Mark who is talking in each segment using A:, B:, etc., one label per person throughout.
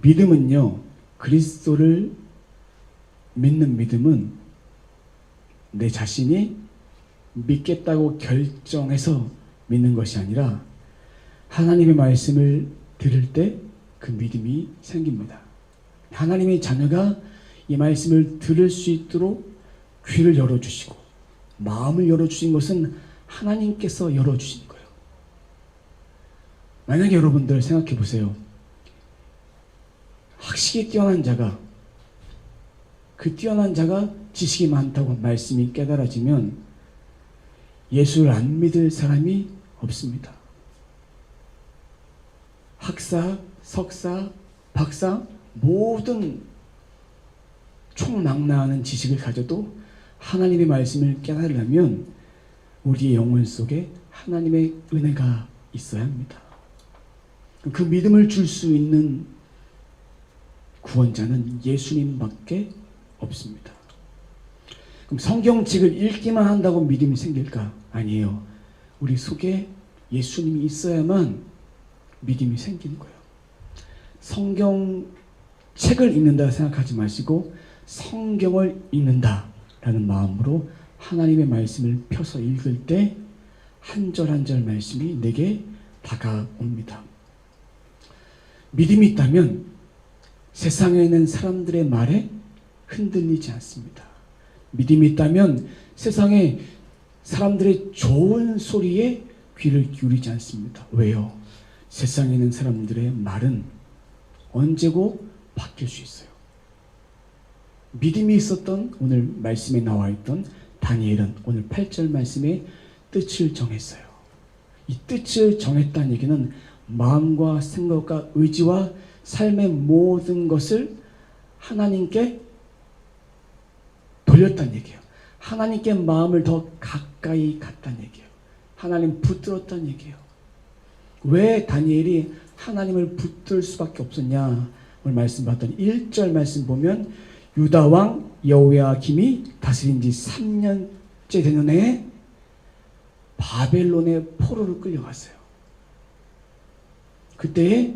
A: 믿음은요, 그리스도를 믿는 믿음은 내 자신이 믿겠다고 결정해서 믿는 것이 아니라 하나님의 말씀을 들을 때 그 믿음이 생깁니다. 하나님의 자녀가 이 말씀을 들을 수 있도록 귀를 열어주시고 마음을 열어주신 것은 하나님께서 열어주신 거예요. 만약에 여러분들 생각해 보세요. 학식이 뛰어난 자가, 그 뛰어난 자가 지식이 많다고 말씀이 깨달아지면 예수를 안 믿을 사람이 없습니다. 학사, 석사, 박사 모든 총망라하는 지식을 가져도 하나님의 말씀을 깨달으려면 우리의 영혼 속에 하나님의 은혜가 있어야 합니다. 그 믿음을 줄 수 있는 구원자는 예수님밖에 없습니다. 그럼 성경책을 읽기만 한다고 믿음이 생길까? 아니에요. 우리 속에 예수님이 있어야만 믿음이 생기는 거예요. 성경책을 읽는다 생각하지 마시고 성경을 읽는다라는 마음으로 하나님의 말씀을 펴서 읽을 때 한 절 한 절 말씀이 내게 다가옵니다. 믿음이 있다면 세상에 있는 사람들의 말에 흔들리지 않습니다. 믿음이 있다면 세상에 사람들의 좋은 소리에 귀를 기울이지 않습니다. 왜요? 세상에 있는 사람들의 말은 언제고 바뀔 수 있어요. 믿음이 있었던 오늘 말씀에 나와 있던 다니엘은 오늘 8절 말씀의 뜻을 정했어요. 이 뜻을 정했다는 얘기는 마음과 생각과 의지와 삶의 모든 것을 하나님께 돌렸다는 얘기예요. 하나님께 마음을 더 가까이 갔다는 얘기예요. 하나님 붙들었다는 얘기예요. 왜 다니엘이 하나님을 붙들 수밖에 없었냐? 오늘 말씀 봤더니 1절 말씀 보면 유다 왕 여호야김이 다스린 지 3년째 되는 해에 바벨론의 포로로 끌려갔어요. 그때에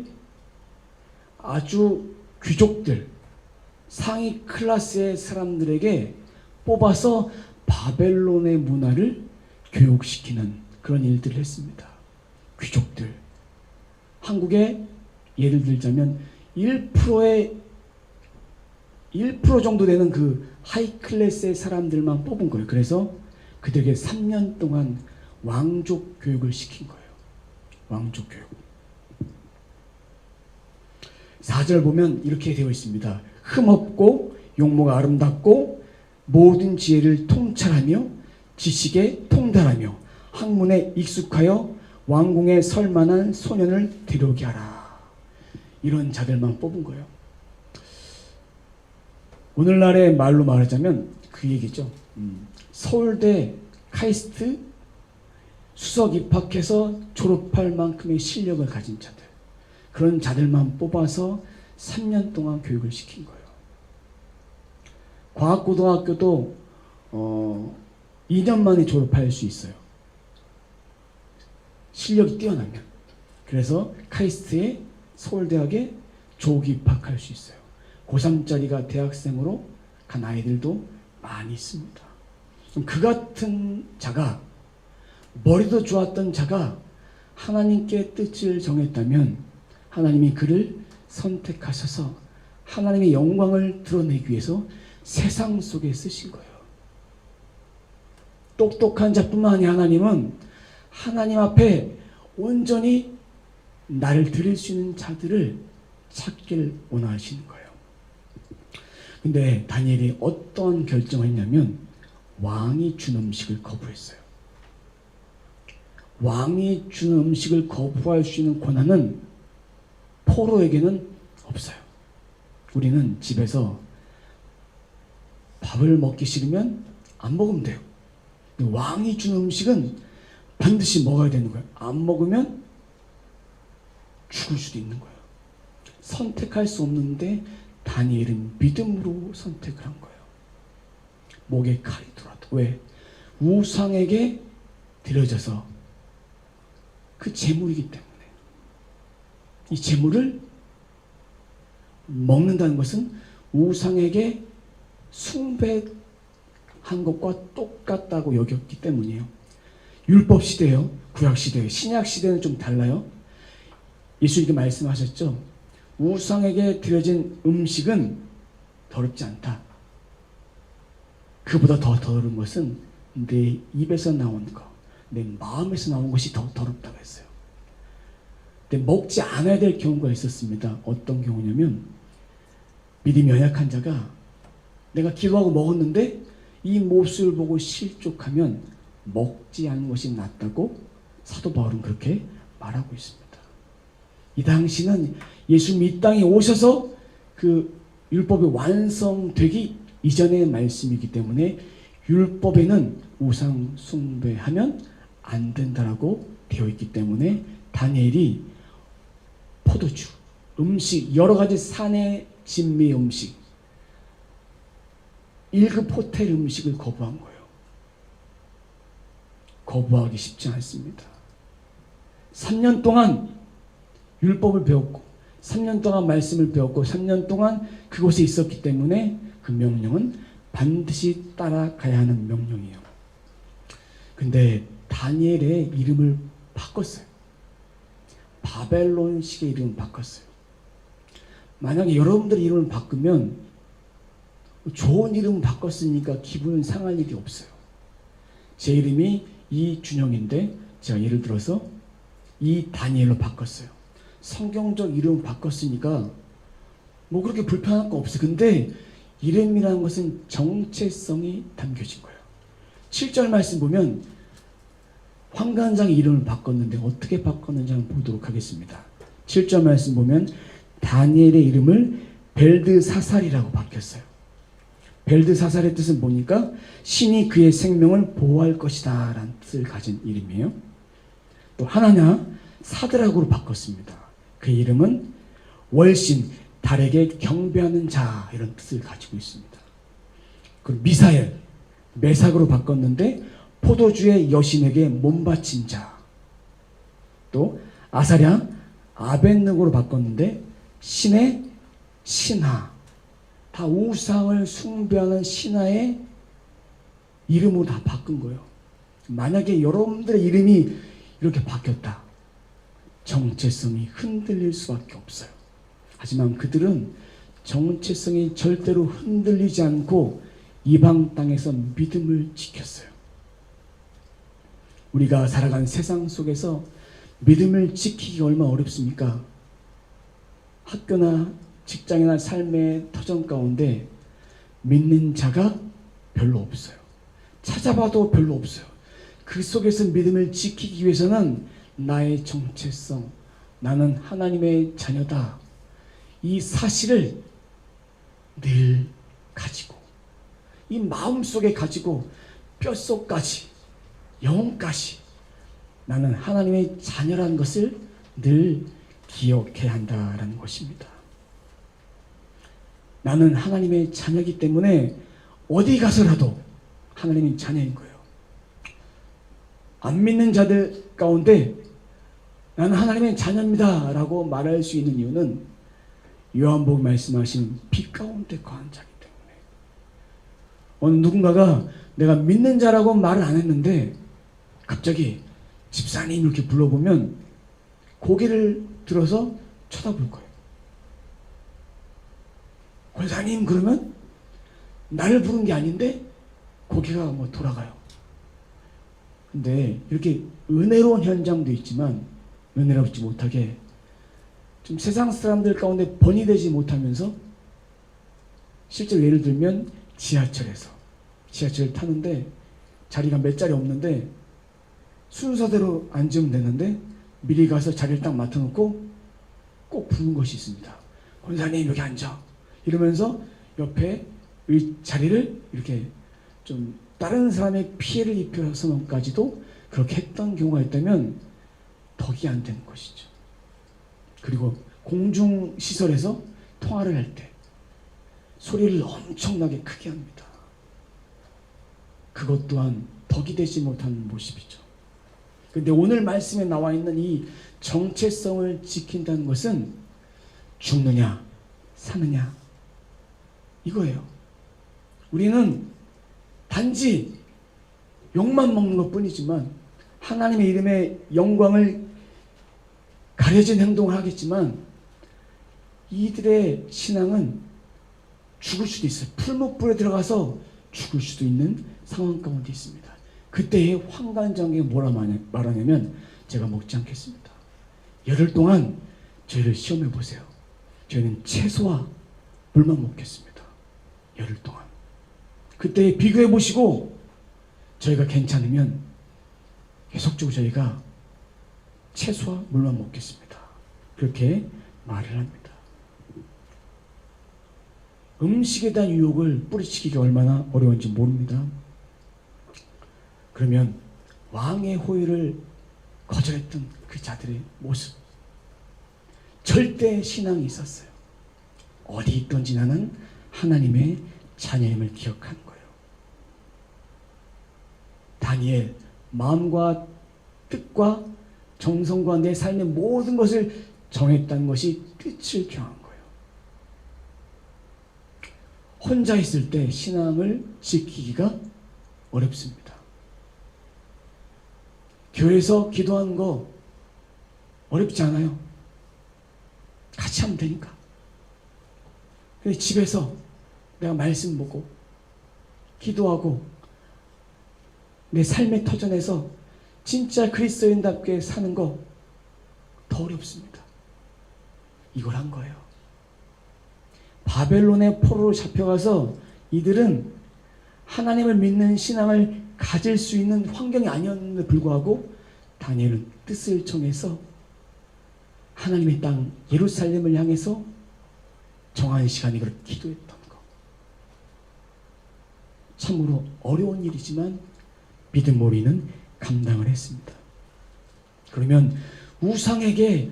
A: 아주 귀족들, 상위 클래스의 사람들에게 뽑아서 바벨론의 문화를 교육시키는 그런 일들을 했습니다. 귀족들. 한국에 예를 들자면 1% 정도 되는 그 하이 클래스의 사람들만 뽑은 거예요. 그래서 그들에게 3년 동안 왕족 교육을 시킨 거예요. 왕족 교육. 4절 보면 이렇게 되어 있습니다. 흠없고 용모가 아름답고 모든 지혜를 통찰하며 지식에 통달하며 학문에 익숙하여 왕궁에 설 만한 소년을 데려오게 하라. 이런 자들만 뽑은 거예요. 오늘날의 말로 말하자면 그 얘기죠. 서울대 카이스트 수석 입학해서 졸업할 만큼의 실력을 가진 자들, 그런 자들만 뽑아서 3년 동안 교육을 시킨 거예요. 과학고등학교도 2년 만에 졸업할 수 있어요. 실력이 뛰어나면. 그래서 카이스트에 서울대학에 조기 입학할 수 있어요. 고3짜리가 대학생으로 간 아이들도 많이 있습니다. 그 같은 자가, 머리도 좋았던 자가 하나님께 뜻을 정했다면 하나님이 그를 선택하셔서 하나님의 영광을 드러내기 위해서 세상 속에 쓰신 거예요. 똑똑한 자뿐만 아니라 하나님은 하나님 앞에 온전히 나를 드릴 수 있는 자들을 찾기를 원하시는 거예요. 근데 다니엘이 어떤 결정을 했냐면 왕이 준 음식을 거부했어요. 왕이 준 음식을 거부할 수 있는 권한은 포로에게는 없어요. 우리는 집에서 밥을 먹기 싫으면 안 먹으면 돼요. 왕이 준 음식은 반드시 먹어야 되는 거예요. 안 먹으면 죽을 수도 있는 거예요. 선택할 수 없는데 다니엘은 믿음으로 선택을 한 거예요. 목에 칼이 들어왔다. 왜? 우상에게 드려져서 그 재물이기 때문에 이 재물을 먹는다는 것은 우상에게 숭배한 것과 똑같다고 여겼기 때문이에요. 율법 시대예요. 구약 시대예요. 신약 시대는 좀 달라요. 예수님께 말씀하셨죠. 우상에게 드려진 음식은 더럽지 않다. 그보다 더 더러운 것은 내 입에서 나온 것, 내 마음에서 나온 것이 더 더럽다고 했어요. 근데 먹지 않아야 될 경우가 있었습니다. 어떤 경우냐면 믿음이 연약한 자가 내가 기도하고 먹었는데 이 모습을 보고 실족하면 먹지 않는 것이 낫다고 사도 바울은 그렇게 말하고 있습니다. 이 당시는 예수님이 이 땅에 오셔서 그 율법이 완성되기 이전의 말씀이기 때문에 율법에는 우상 숭배하면 안 된다라고 되어 있기 때문에 다니엘이 포도주, 음식, 여러 가지 산의 진미 음식, 1급 호텔 음식을 거부한 거예요. 거부하기 쉽지 않습니다. 3년 동안 율법을 배웠고 3년 동안 말씀을 배웠고 3년 동안 그곳에 있었기 때문에 그 명령은 반드시 따라가야 하는 명령이에요. 근데 다니엘의 이름을 바꿨어요. 바벨론식의 이름을 바꿨어요. 만약에 여러분들의 이름을 바꾸면 좋은 이름 바꿨으니까 기분 상할 일이 없어요. 제 이름이 이준영인데 제가 예를 들어서 이 다니엘로 바꿨어요. 성경적 이름 바꿨으니까 뭐 그렇게 불편할 거 없어요. 근데 이름이라는 것은 정체성이 담겨진 거예요. 7절 말씀 보면 환관장의 이름을 바꿨는데 어떻게 바꿨는지 한번 보도록 하겠습니다. 7절 말씀 보면 다니엘의 이름을 벨드사살이라고 바뀌었어요. 벨드사살의 뜻은 뭐니까 신이 그의 생명을 보호할 것이다 라는 뜻을 가진 이름이에요. 또 하나냐 사드락으로 바꿨습니다. 그 이름은 월신, 달에게 경배하는 자 이런 뜻을 가지고 있습니다. 그리고 미사엘, 메삭으로 바꿨는데 포도주의 여신에게 몸바친 자. 또 아사랴, 아벤느고로 바꿨는데 신의 신하, 다 우상을 숭배하는 신하의 이름으로 다 바꾼 거예요. 만약에 여러분들의 이름이 이렇게 바뀌었다. 정체성이 흔들릴 수밖에 없어요. 하지만 그들은 정체성이 절대로 흔들리지 않고 이방 땅에서 믿음을 지켰어요. 우리가 살아가는 세상 속에서 믿음을 지키기가 얼마나 어렵습니까? 학교나 직장이나 삶의 터전 가운데 믿는 자가 별로 없어요. 찾아봐도 별로 없어요. 그 속에서 믿음을 지키기 위해서는 나의 정체성, 나는 하나님의 자녀다. 이 사실을 늘 가지고 이 마음속에 가지고 뼛속까지 영혼까지 나는 하나님의 자녀라는 것을 늘 기억해야 한다는 것입니다. 나는 하나님의 자녀이기 때문에 어디 가서라도 하나님의 자녀인 거예요. 안 믿는 자들 가운데 나는 하나님의 자녀입니다 라고 말할 수 있는 이유는 요한복음 말씀하신 빛 가운데 거한 자이기 때문에 어느 누군가가 내가 믿는 자라고 말을 안 했는데 갑자기 집사님 이렇게 불러보면 고개를 들어서 쳐다볼 거예요. 권사님 그러면 나를 부른 게 아닌데 고개가 뭐 돌아가요. 근데 이렇게 은혜로운 현장도 있지만 은혜롭지 못하게 좀 세상 사람들 가운데 번이 되지 못하면서 실제로 예를 들면 지하철을 타는데 자리가 몇 자리 없는데 순서대로 앉으면 되는데 미리 가서 자리를 딱 맡아놓고 꼭 부른 것이 있습니다. 권사님 여기 앉아 이러면서 옆에 자리를 이렇게 좀 다른 사람의 피해를 입혀서까지도 그렇게 했던 경우가 있다면 덕이 안 되는 것이죠. 그리고 공중시설에서 통화를 할 때 소리를 엄청나게 크게 합니다. 그것 또한 덕이 되지 못하는 모습이죠. 그런데 오늘 말씀에 나와 있는 이 정체성을 지킨다는 것은 죽느냐 사느냐? 이거예요. 우리는 단지 욕만 먹는 것 뿐이지만 하나님의 이름의 영광을 가려진 행동을 하겠지만 이들의 신앙은 죽을 수도 있어요. 풀무불에 들어가서 죽을 수도 있는 상황 가운데 있습니다. 그때의 환관장에 뭐라 말하냐면 제가 먹지 않겠습니다. 열흘 동안 저희를 시험해 보세요. 저희는 채소와 물만 먹겠습니다. 열흘 동안. 그때 비교해 보시고 저희가 괜찮으면 계속적으로 저희가 채소와 물만 먹겠습니다. 그렇게 말을 합니다. 음식에 대한 유혹을 뿌리치기가 얼마나 어려운지 모릅니다. 그러면 왕의 호의를 거절했던 그 자들의 모습, 절대 신앙이 있었어요. 어디 있든지 나는 하나님의 자녀임을 기억하는 거예요. 다니엘, 마음과 뜻과 정성과 내 삶의 모든 것을 정했다는 것이 뜻을 경한 거예요. 혼자 있을 때 신앙을 지키기가 어렵습니다. 교회에서 기도하는 거 어렵지 않아요. 같이 하면 되니까. 근데 집에서 내가 말씀 보고 기도하고 내 삶의 터전에서 진짜 그리스도인답게 사는 거 더 어렵습니다. 이걸 한 거예요. 바벨론의 포로로 잡혀가서 이들은 하나님을 믿는 신앙을 가질 수 있는 환경이 아니었는데 불구하고 다니엘은 뜻을 정해서 하나님의 땅 예루살렘을 향해서 정한 시간에 그렇게 기도했던 거. 참으로 어려운 일이지만 믿음 우리는 감당을 했습니다. 그러면 우상에게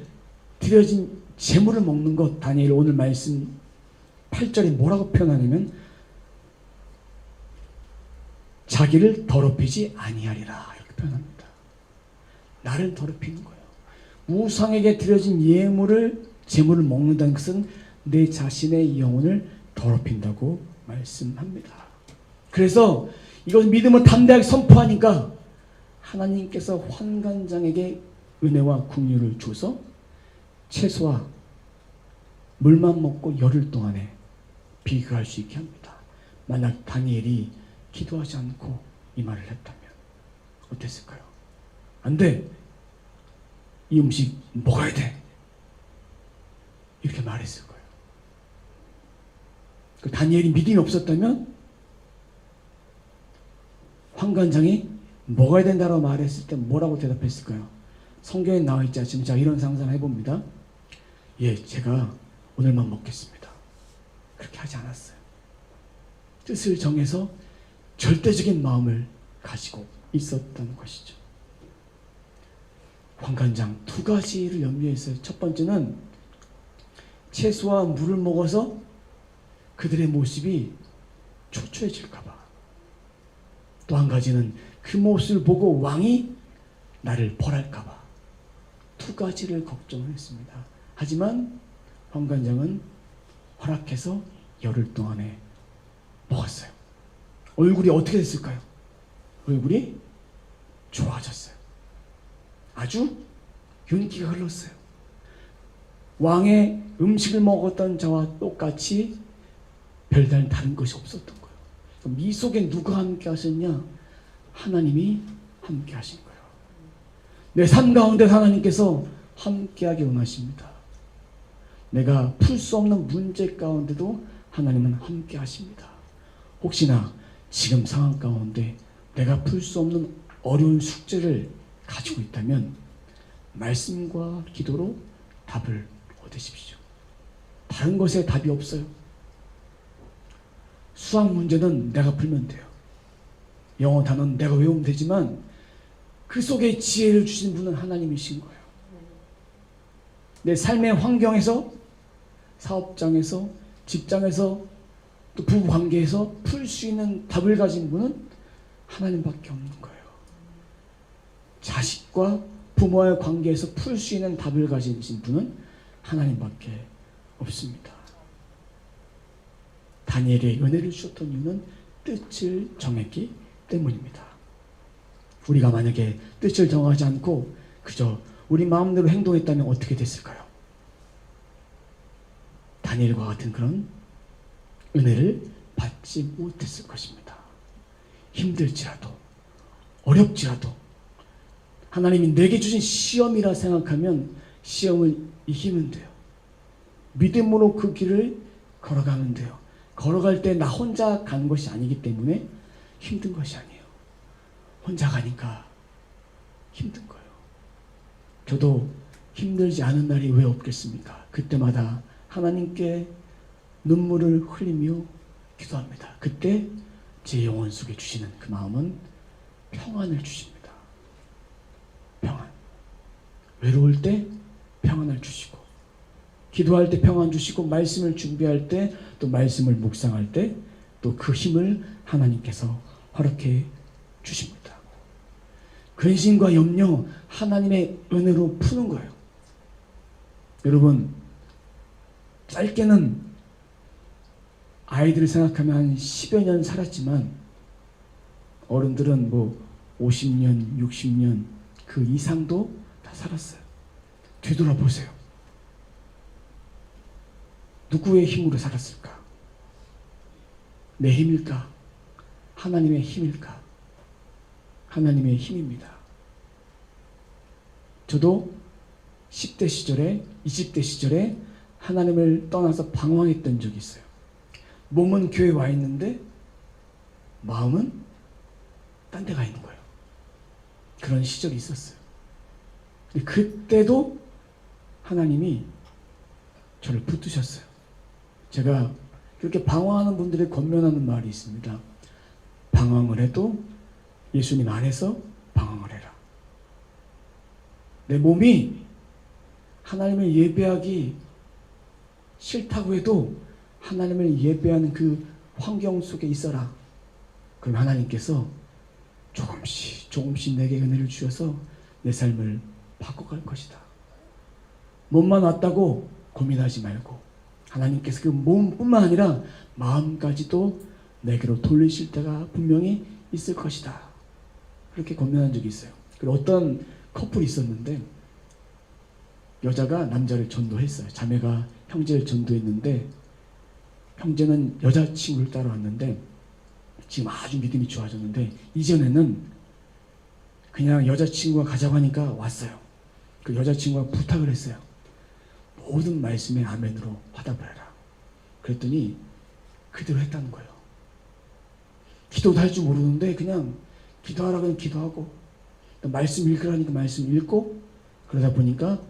A: 드려진 제물을 먹는 것, 다니엘 오늘 말씀 8절에 뭐라고 표현하냐면 자기를 더럽히지 아니하리라 이렇게 표현합니다. 나를 더럽히는 거예요. 우상에게 드려진 제물을 먹는다는 것은 내 자신의 영혼을 더럽힌다고 말씀합니다. 그래서 이것 믿음을 담대하게 선포하니까 하나님께서 환관장에게 은혜와 긍휼을 줘서 채소와 물만 먹고 열흘 동안에 비교할 수 있게 합니다. 만약 다니엘이 기도하지 않고 이 말을 했다면 어땠을까요? 안 돼. 이 음식 먹어야 돼. 이렇게 말했을 거예요. 그 다니엘이 믿음이 없었다면 환관장이 먹어야 된다고 말했을 때 뭐라고 대답했을까요? 성경에 나와 있지 않지만 제가 이런 상상을 해봅니다. 예, 제가 오늘만 먹겠습니다. 그렇게 하지 않았어요. 뜻을 정해서 절대적인 마음을 가지고 있었던 것이죠. 환관장 두 가지를 염두에 있어요. 첫 번째는 채소와 물을 먹어서 그들의 모습이 초췌해질까봐. 또 한 가지는 그 모습을 보고 왕이 나를 벌할까봐. 두 가지를 걱정을 했습니다. 하지만 환관장은 허락해서 열흘 동안에 먹었어요. 얼굴이 어떻게 됐을까요? 얼굴이 좋아졌어요. 아주 윤기가 흘렀어요. 왕의 음식을 먹었던 저와 똑같이 별다른 다른 것이 없었던 거예요. 미속에 누가 함께 하셨냐? 하나님이 함께 하신 거예요. 내 삶 가운데 하나님께서 함께하기 원하십니다. 내가 풀 수 없는 문제 가운데도 하나님은 함께 하십니다. 혹시나 지금 상황 가운데 내가 풀 수 없는 어려운 숙제를 가지고 있다면 말씀과 기도로 답을 얻으십시오. 다른 것에 답이 없어요. 수학 문제는 내가 풀면 돼요. 영어 단어는 내가 외우면 되지만 그 속에 지혜를 주신 분은 하나님이신 거예요. 내 삶의 환경에서, 사업장에서, 직장에서, 또 부부관계에서 풀 수 있는 답을 가진 분은 하나님밖에 없는 거예요. 자식과 부모와의 관계에서 풀 수 있는 답을 가진 분은 하나님밖에 없습니다. 다니엘의 은혜를 주셨던 이유는 뜻을 정했기 때문입니다. 우리가 만약에 뜻을 정하지 않고 그저 우리 마음대로 행동했다면 어떻게 됐을까요? 다니엘과 같은 그런 은혜를 받지 못했을 것입니다. 힘들지라도 어렵지라도 하나님이 내게 주신 시험이라 생각하면 시험을 이기면 돼요. 믿음으로 그 길을 걸어가면 돼요. 걸어갈 때 나 혼자 가는 것이 아니기 때문에 힘든 것이 아니에요. 혼자 가니까 힘든 거예요. 저도 힘들지 않은 날이 왜 없겠습니까? 그때마다 하나님께 눈물을 흘리며 기도합니다. 그때 제 영혼 속에 주시는 그 마음은 평안을 주십니다. 평안. 외로울 때 평안을 주시고, 기도할 때 평안 주시고, 말씀을 준비할 때, 또 말씀을 묵상할 때, 또 그 힘을 하나님께서 허락해 주십니다. 근심과 염려, 하나님의 은혜로 푸는 거예요. 여러분, 짧게는 아이들을 생각하면 한 10여 년 살았지만, 어른들은 뭐 50년, 60년 그 이상도 다 살았어요. 되돌아보세요. 누구의 힘으로 살았을까? 내 힘일까? 하나님의 힘일까? 하나님의 힘입니다. 저도 10대 시절에, 20대 시절에 하나님을 떠나서 방황했던 적이 있어요. 몸은 교회에 와 있는데 마음은 딴 데 가 있는 거예요. 그런 시절이 있었어요. 근데 그때도 하나님이 저를 붙드셨어요. 제가 그렇게 방황하는 분들이 권면하는 말이 있습니다. 방황을 해도 예수님 안에서 방황을 해라. 내 몸이 하나님을 예배하기 싫다고 해도 하나님을 예배하는 그 환경 속에 있어라. 그럼 하나님께서 조금씩 내게 은혜를 주셔서 내 삶을 바꿔갈 것이다. 몸만 왔다고 고민하지 말고 하나님께서 그 몸뿐만 아니라 마음까지도 내게로 돌리실 때가 분명히 있을 것이다. 그렇게 권면한 적이 있어요. 그리고 어떤 커플이 있었는데 여자가 남자를 전도했어요. 자매가 형제를 전도했는데 형제는 여자친구를 따라왔는데 지금 아주 믿음이 좋아졌는데 이전에는 그냥 여자친구가 가자고 하니까 왔어요. 그 여자친구가 부탁을 했어요. 모든 말씀에 아멘으로 화답을 해라. 그랬더니 그대로 했다는 거예요. 기도도 할 줄 모르는데 그냥 기도하라 그냥 기도하고 말씀 읽으라니까 말씀 읽고 그러다 보니까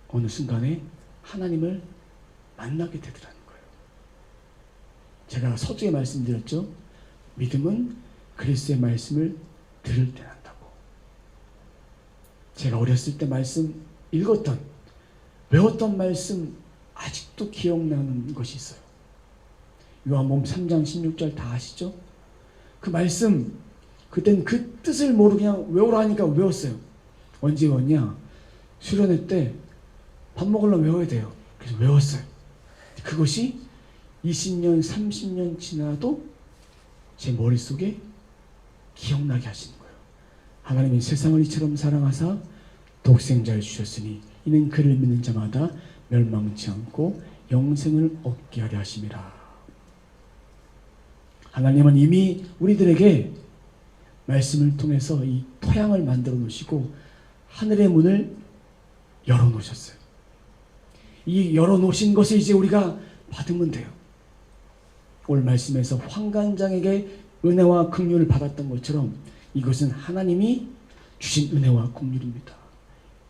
A: 어느 순간에 하나님을 만나게 되더라는 거예요. 제가 서두에 말씀드렸죠. 믿음은 그리스도의 말씀을 들을 때 난다고. 제가 어렸을 때 말씀 읽었던 외웠던 말씀 아직도 기억나는 것이 있어요. 요한복음 3장 16절 다 아시죠? 그 말씀 그땐 그 뜻을 모르고 그냥 외우라 하니까 외웠어요. 언제 외웠냐? 수련회 때 밥 먹으려면 외워야 돼요. 그래서 외웠어요. 그것이 20년, 30년 지나도 제 머릿속에 기억나게 하시는 거예요. 하나님이 세상을 이처럼 사랑하사 독생자를 주셨으니 이는 그를 믿는 자마다 멸망치 않고 영생을 얻게 하려 하심이라. 하나님은 이미 우리들에게 말씀을 통해서 이 토양을 만들어 놓으시고 하늘의 문을 열어 놓으셨어요. 이 열어 놓으신 것을 이제 우리가 받으면 돼요. 오늘 말씀에서 환관장에게 은혜와 긍휼을 받았던 것처럼 이것은 하나님이 주신 은혜와 긍휼입니다.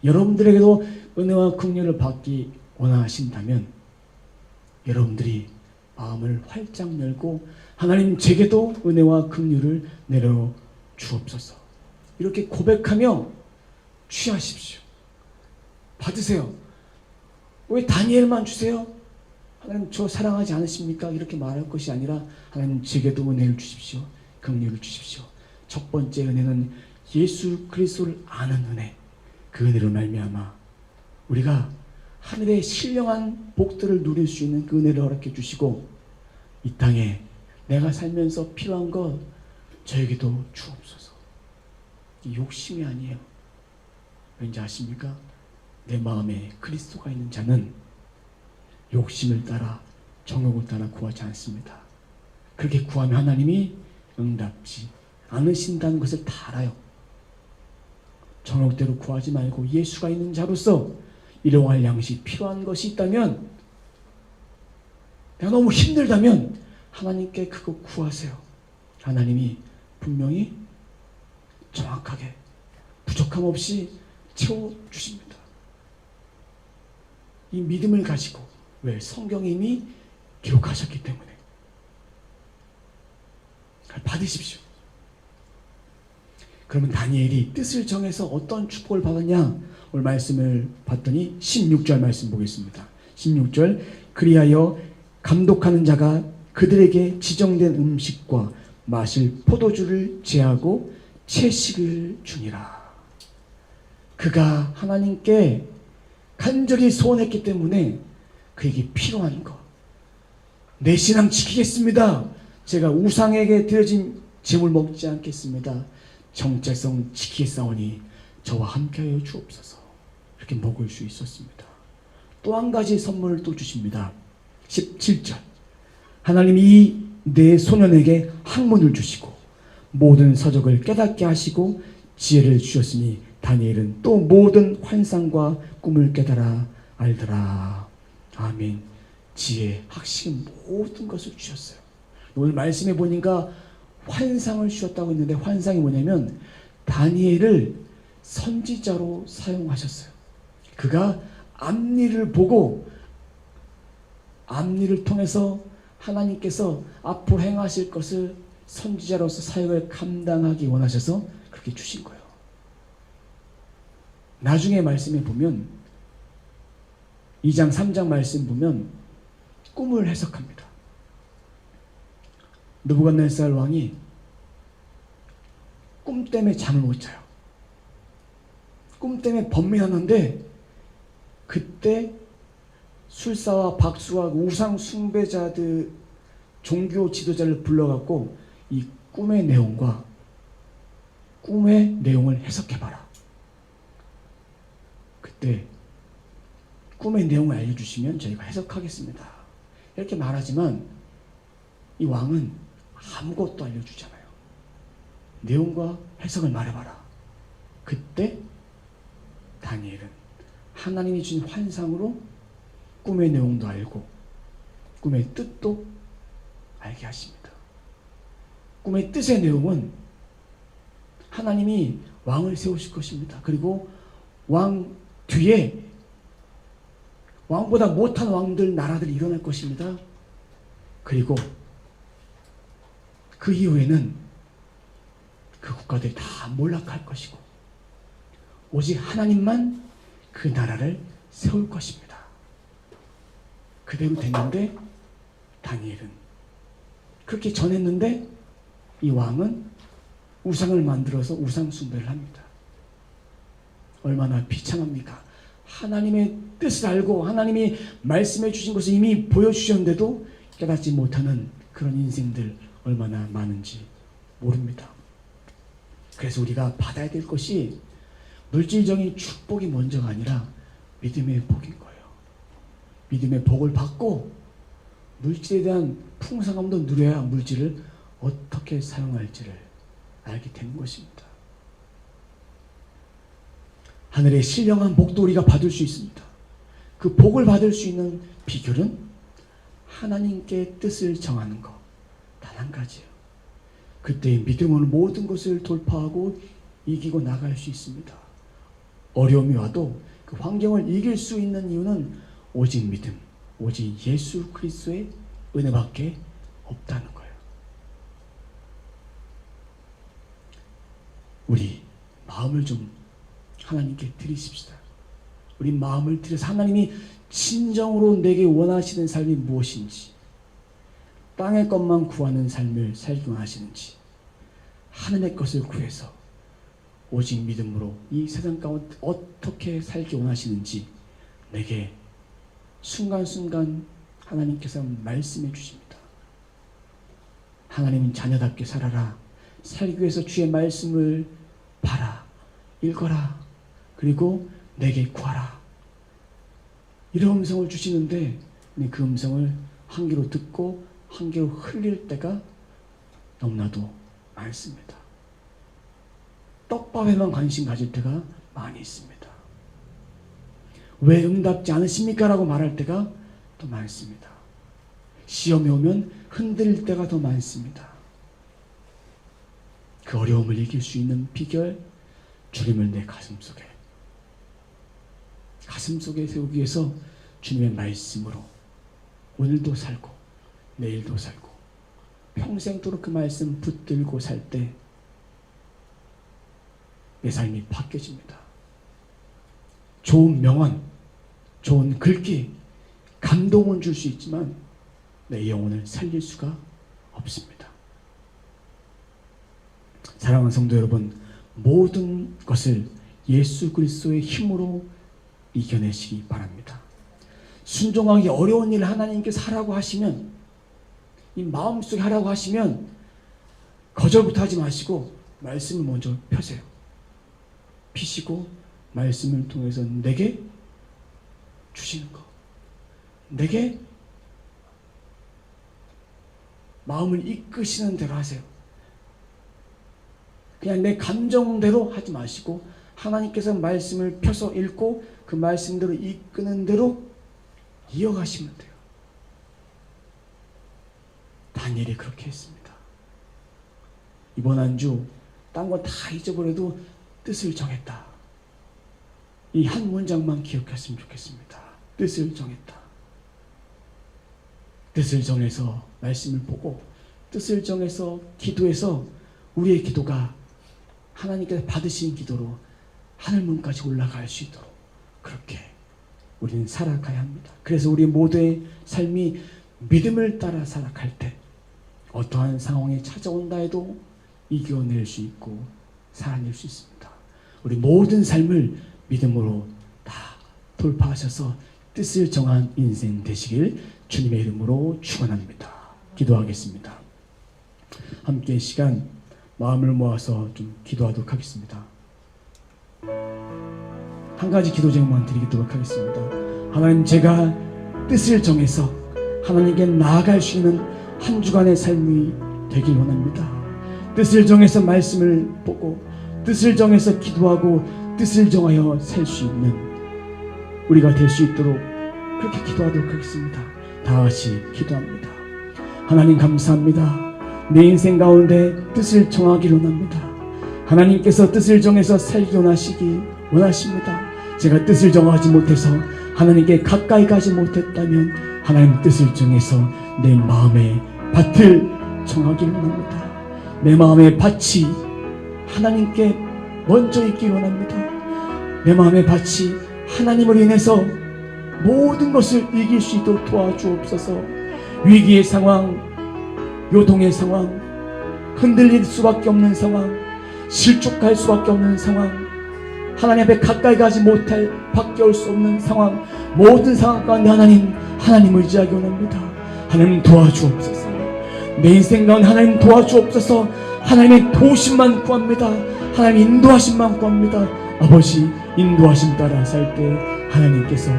A: 여러분들에게도 은혜와 긍휼을 받기 원하신다면 여러분들이 마음을 활짝 열고 하나님 제게도 은혜와 긍휼을 내려 주옵소서. 이렇게 고백하며 취하십시오. 받으세요. 왜 다니엘만 주세요? 하나님 저 사랑하지 않으십니까? 이렇게 말할 것이 아니라 하나님 제게도 은혜를 주십시오. 긍휼을 주십시오. 첫 번째 은혜는 예수 그리스도를 아는 은혜. 그 은혜로 말미암아 우리가 하늘의 신령한 복들을 누릴 수 있는 그 은혜를 허락해 주시고 이 땅에 내가 살면서 필요한 것 저에게도 주옵소서. 이 욕심이 아니에요. 왠지 아십니까? 내 마음에 그리스도가 있는 자는 욕심을 따라 정욕을 따라 구하지 않습니다. 그렇게 구하면 하나님이 응답지 않으신다는 것을 다 알아요. 정욕대로 구하지 말고 예수가 있는 자로서 일용할 양식 필요한 것이 있다면, 내가 너무 힘들다면 하나님께 그거 구하세요. 하나님이 분명히 정확하게 부족함 없이 채워주십니다. 이 믿음을 가지고, 왜? 성경에 이미 기록하셨기 때문에. 받으십시오. 그러면 다니엘이 뜻을 정해서 어떤 축복을 받았냐? 오늘 말씀을 봤더니 16절 말씀 보겠습니다. 16절, 그리하여 감독하는 자가 그들에게 지정된 음식과 마실 포도주를 제하고 채식을 주니라. 그가 하나님께 간절히 소원했기 때문에 그에게 필요한 것, 내 신앙 지키겠습니다. 제가 우상에게 드려진 제물 먹지 않겠습니다. 정체성 지키겠사오니 저와 함께하여 주옵소서. 이렇게 먹을 수 있었습니다. 또 한 가지 선물을 또 주십니다. 17절, 하나님이 내 소년에게 학문을 주시고 모든 서적을 깨닫게 하시고 지혜를 주셨으니 다니엘은 또 모든 환상과 꿈을 깨달아 알더라. 아멘. 지혜, 학식, 모든 것을 주셨어요. 오늘 말씀해 보니까 환상을 주셨다고 했는데, 환상이 뭐냐면 다니엘을 선지자로 사용하셨어요. 그가 앞니를 보고, 앞니를 통해서 하나님께서 앞으로 행하실 것을 선지자로서 사역을 감당하기 원하셔서 그렇게 주신 거예요. 나중에 말씀에 보면 2장 3장 말씀 보면 꿈을 해석합니다. 느부갓네살 왕이 꿈 때문에 잠을 못 자요. 꿈 때문에 번민하는데, 그때 술사와 박수와 우상 숭배자들, 종교 지도자를 불러갖고 이 꿈의 내용과 꿈의 내용을 해석해봐라. 그때 꿈의 내용을 알려주시면 저희가 해석하겠습니다. 이렇게 말하지만 이 왕은 아무것도 알려주잖아요. 내용과 해석을 말해봐라. 그때 다니엘은 하나님이 주신 환상으로 꿈의 내용도 알고 꿈의 뜻도 알게 하십니다. 꿈의 뜻의 내용은 하나님이 왕을 세우실 것입니다. 그리고 왕 뒤에 왕보다 못한 왕들, 나라들이 일어날 것입니다. 그리고 그 이후에는 그 국가들이 다 몰락할 것이고 오직 하나님만 그 나라를 세울 것입니다. 그대로 됐는데 다니엘은 그렇게 전했는데 이 왕은 우상을 만들어서 우상 숭배를 합니다. 얼마나 비참합니까? 하나님의 뜻을 알고 하나님이 말씀해 주신 것을 이미 보여주셨는데도 깨닫지 못하는 그런 인생들 얼마나 많은지 모릅니다. 그래서 우리가 받아야 될 것이 물질적인 축복이 먼저가 아니라 믿음의 복인 거예요. 믿음의 복을 받고 물질에 대한 풍성함도 누려야 물질을 어떻게 사용할지를 알게 되는 것입니다. 하늘의 신령한 복도 우리가 받을 수 있습니다. 그 복을 받을 수 있는 비결은 하나님께 뜻을 정하는 것, 단 한 가지예요. 그때의 믿음으로 모든 것을 돌파하고 이기고 나갈 수 있습니다. 어려움이 와도 그 환경을 이길 수 있는 이유는 오직 믿음, 오직 예수 그리스도의 은혜밖에 없다는 거예요. 우리 마음을 좀 하나님께 드리십시다. 우리 마음을 드려서 하나님이 진정으로 내게 원하시는 삶이 무엇인지, 땅의 것만 구하는 삶을 살기 원하시는지, 하늘의 것을 구해서 오직 믿음으로 이 세상 가운데 어떻게 살기 원하시는지 내게 순간순간 하나님께서 말씀해 주십니다. 하나님 자녀답게 살아라. 살기 위해서 주의 말씀을 봐라. 읽어라. 그리고 내게 구하라. 이런 음성을 주시는데 그 음성을 한 귀로 듣고 한 귀로 흘릴 때가 너무나도 많습니다. 떡밥에만 관심 가질 때가 많이 있습니다. 왜 응답지 않으십니까? 라고 말할 때가 더 많습니다. 시험이 오면 흔들릴 때가 더 많습니다. 그 어려움을 이길 수 있는 비결, 주님을 내 가슴 속에 세우기 위해서 주님의 말씀으로 오늘도 살고 내일도 살고 평생도록 그 말씀 붙들고 살 때 내 삶이 바뀌어집니다. 좋은 명언, 좋은 글귀, 감동은 줄 수 있지만 내 영혼을 살릴 수가 없습니다. 사랑하는 성도 여러분, 모든 것을 예수 그리스도의 힘으로 이겨내시기 바랍니다. 순종하기 어려운 일 하나님께서 하라고 하시면, 이 마음속에 하라고 하시면 거절부터 하지 마시고 말씀을 먼저 펴세요. 피시고 말씀을 통해서 내게 주시는 것, 내게 마음을 이끄시는 대로 하세요. 그냥 내 감정대로 하지 마시고 하나님께서 말씀을 펴서 읽고 그 말씀대로 이끄는 대로 이어가시면 돼요. 다니엘이 그렇게 했습니다. 이번 한 주 딴 거 다 잊어버려도 뜻을 정했다. 이 한 문장만 기억했으면 좋겠습니다. 뜻을 정했다. 뜻을 정해서 말씀을 보고 뜻을 정해서 기도해서 우리의 기도가 하나님께서 받으신 기도로 하늘문까지 올라갈 수 있도록 그렇게 우리는 살아가야 합니다. 그래서 우리 모두의 삶이 믿음을 따라 살아갈 때 어떠한 상황이 찾아온다 해도 이겨낼 수 있고 살아낼 수 있습니다. 우리 모든 삶을 믿음으로 다 돌파하셔서 뜻을 정한 인생 되시길 주님의 이름으로 축원합니다. 기도하겠습니다. 함께 시간 마음을 모아서 좀 기도하도록 하겠습니다. 한 가지 기도 제목만 드리도록 하겠습니다. 하나님, 제가 뜻을 정해서 하나님께 나아갈 수 있는 한 주간의 삶이 되길 원합니다. 뜻을 정해서 말씀을 보고 뜻을 정해서 기도하고 뜻을 정하여 살 수 있는 우리가 될 수 있도록 그렇게 기도하도록 하겠습니다. 다 같이 기도합니다. 하나님 감사합니다. 내 인생 가운데 뜻을 정하기 원합니다. 하나님께서 뜻을 정해서 살기 원하십니다. 제가 뜻을 정하지 못해서 하나님께 가까이 가지 못했다면 하나님 뜻을 정해서 내 마음의 밭을 정하기 원합니다. 내 마음의 밭이 하나님께 먼저 있기 원합니다. 내 마음의 밭이 하나님을 인해서 모든 것을 이길 수 있도록 도와주옵소서. 위기의 상황, 요동의 상황, 흔들릴 수밖에 없는 상황, 실족할 수밖에 없는 상황, 하나님 앞에 가까이 가지 못할 밖에 올 수 없는 상황, 모든 상황 가운데 하나님을 의지하기 원합니다. 하나님 도와주옵소서. 내 인생 가운데 하나님 도와주옵소서. 하나님의 도우심만 구합니다. 하나님 인도하심만 구합니다. 아버지, 인도하심 따라 살 때 하나님께서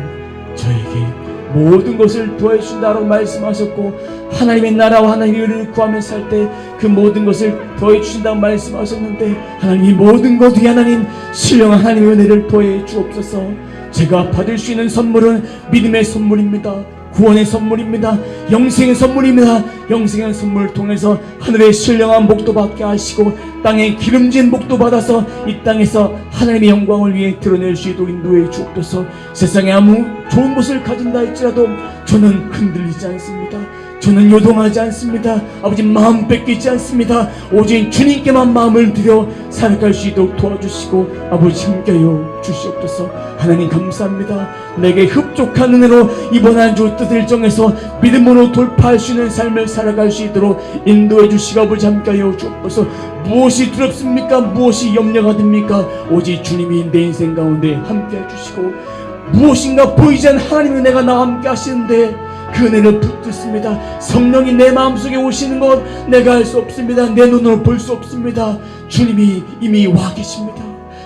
A: 저에게 모든 것을 도와해 주신다고 말씀하셨고, 하나님의 나라와 하나님의 의를 구하며 살 때 그 모든 것을 도와해 주신다고 말씀하셨는데, 하나님이 모든 것 위에 하나님 신령한 하나님의 은혜를 도와해 주옵소서. 제가 받을 수 있는 선물은 믿음의 선물입니다. 구원의 선물입니다. 영생의 선물입니다. 영생의 선물을 통해서 하늘의 신령한 복도 받게 하시고 땅에 기름진 복도 받아서 이 땅에서 하나님의 영광을 위해 드러낼 수 있도록 인도해 주옵소서. 세상에 아무 좋은 것을 가진다 할지라도 저는 흔들리지 않습니다. 저는 요동하지 않습니다. 아버지, 마음 뺏기지 않습니다. 오직 주님께만 마음을 들여 살아갈 수 있도록 도와주시고 아버지 함께하여 주시옵소서. 하나님 감사합니다. 내게 흡족한 은혜로 이번 한 주 뜻을 정해서 믿음으로 돌파할 수 있는 삶을 살아갈 수 있도록 인도해 주시고 아버지 함께하여 주옵소서. 무엇이 두렵습니까? 무엇이 염려가 됩니까? 오직 주님이 내 인생 가운데 함께해 주시고 무엇인가 보이지 않는 하나님의 은혜가 나와 함께 하시는데 그 은혜를 붙듭습니다. 성령이 내 마음속에 오시는 것 내가 알 수 없습니다. 내 눈으로 볼 수 없습니다. 주님이 이미 와 계십니다.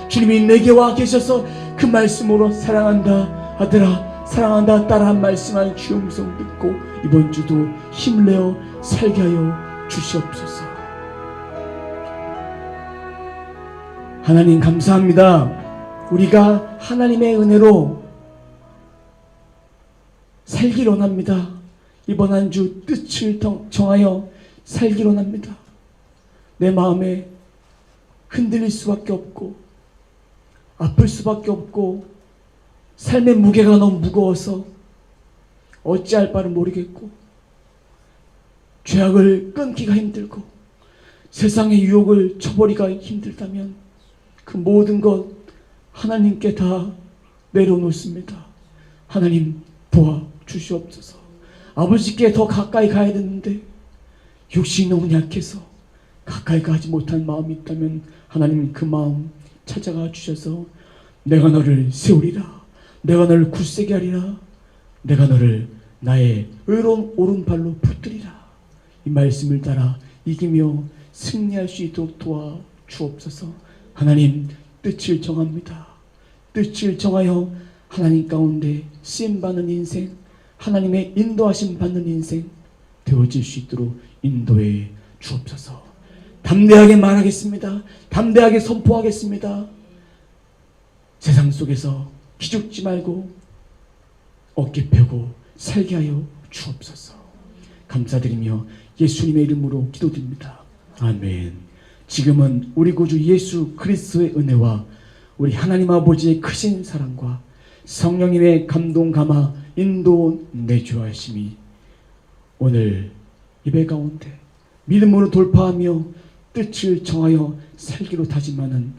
A: 주님이 내게 와 계셔서 그 말씀으로 사랑한다 아들아 사랑한다 딸아 한 말씀한 주의 음성 듣고 이번 주도 힘을 내어 살게 하여 주시옵소서. 하나님 감사합니다. 우리가 하나님의 은혜로 살길 원합니다. 이번 한 주 뜻을 정하여 살길 원합니다. 내 마음에 흔들릴 수밖에 없고 아플 수밖에 없고 삶의 무게가 너무 무거워서 어찌할 바를 모르겠고 죄악을 끊기가 힘들고 세상의 유혹을 쳐버리기가 힘들다면 그 모든 것 하나님께 다 내려놓습니다. 하나님 도와 주시옵소서. 아버지께 더 가까이 가야 되는데 육신이 너무 약해서 가까이 가지 못한 마음이 있다면 하나님 그 마음 찾아가 주셔서 내가 너를 세우리라 내가 너를 굳세게 하리라 내가 너를 나의 의로운 오른발로 붙들이라 이 말씀을 따라 이기며 승리할 수 있도록 도와 주옵소서. 하나님 뜻을 정합니다. 뜻을 정하여 하나님 가운데 쓰임받는 인생 하나님의 인도하심 받는 인생 되어질 수 있도록 인도해 주옵소서. 담대하게 말하겠습니다. 담대하게 선포하겠습니다. 세상 속에서 기죽지 말고 어깨 펴고 살게 하여 주옵소서. 감사드리며 예수님의 이름으로 기도드립니다. 아멘. 지금은 우리 구주 예수 그리스도의 은혜와 우리 하나님 아버지의 크신 사랑과 성령님의 감동 감화 인도 내주하심이 오늘 예배 가운데 믿음으로 돌파하며 뜻을 정하여 살기로 다짐하는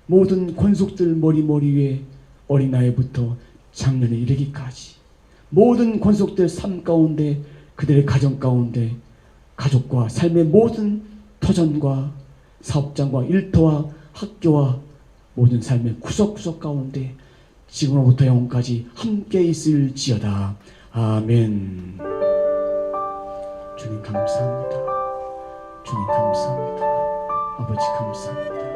A: 모든 권속들 머리 위에 어린아이부터 장년에 이르기까지 모든 권속들 삶 가운데 그들의 가정 가운데 가족과 삶의 모든 터전과 사업장과 일터와 학교와 모든 삶의 구석구석 가운데 지금으로부터 영원까지 함께 있을지어다. 아멘. 주님 감사합니다. 주님 감사합니다. 아버지 감사합니다.